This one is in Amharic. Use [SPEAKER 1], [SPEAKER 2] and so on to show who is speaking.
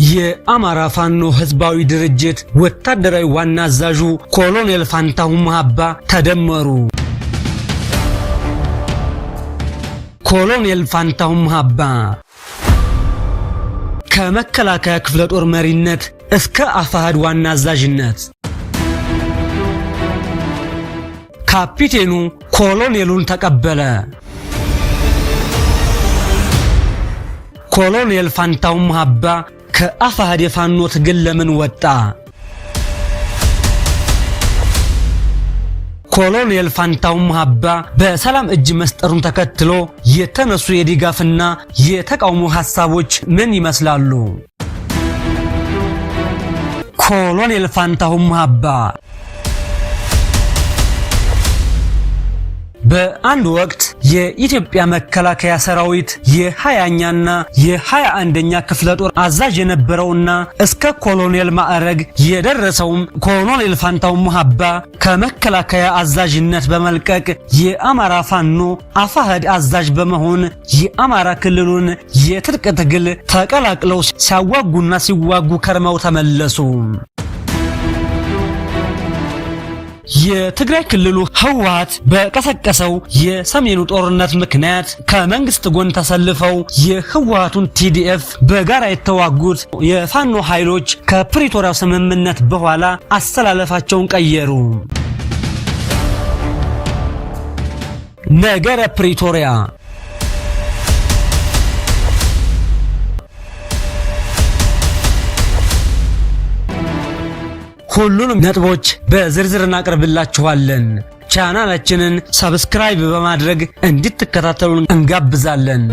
[SPEAKER 1] የአማራ ፋኖ ህዝባዊ ድርጅት ወታደራዊ ዋና አዛዡ ኮሎኔል ፋንታሁን ማሃባ ተደመሩ። ኮሎኔል ፋንታሁን ማሃባ ከመከላከያ ክፍለ ጦር መሪነት እስከ አፋሕድ ዋና አዛዥነት ካፒቴኑ ኮሎኔሉን ተቀበለ። ኮሎኔል ፋንታሁን ማሃባ ከአፋሕድ የፋኖ ትግል ለምን ወጣ? ኮሎኔል ፋንታሁን ማሃባ በሰላም እጅ መስጠሩን ተከትሎ የተነሱ የድጋፍና የተቃውሞ ሐሳቦች ምን ይመስላሉ? ኮሎኔል ፋንታሁን ማሃባ በአንድ ወቅት የኢትዮጵያ መከላከያ ሰራዊት የ20ኛና የ21ኛ ክፍለ ጦር አዛዥ የነበረውና እስከ ኮሎኔል ማዕረግ የደረሰውም ኮሎኔል ፋንታሁን ማሃባ ከመከላከያ አዛዥነት በመልቀቅ የአማራ ፋኖ አፋሕድ አዛዥ በመሆን የአማራ ክልሉን የትጥቅ ትግል ተቀላቅለው ሲያዋጉና ሲዋጉ ከርመው ተመለሱ። የትግራይ ክልሉ ህወሓት በቀሰቀሰው የሰሜኑ ጦርነት ምክንያት ከመንግስት ጎን ተሰልፈው የህወሓቱን ቲዲኤፍ በጋራ የተዋጉት የፋኖ ኃይሎች ከፕሪቶሪያው ስምምነት በኋላ አስተላለፋቸውን ቀየሩ። ነገረ ፕሪቶሪያ ሁሉንም ነጥቦች በዝርዝር እናቀርብላችኋለን። ቻናላችንን ሰብስክራይብ በማድረግ እንድትከታተሉን እንጋብዛለን።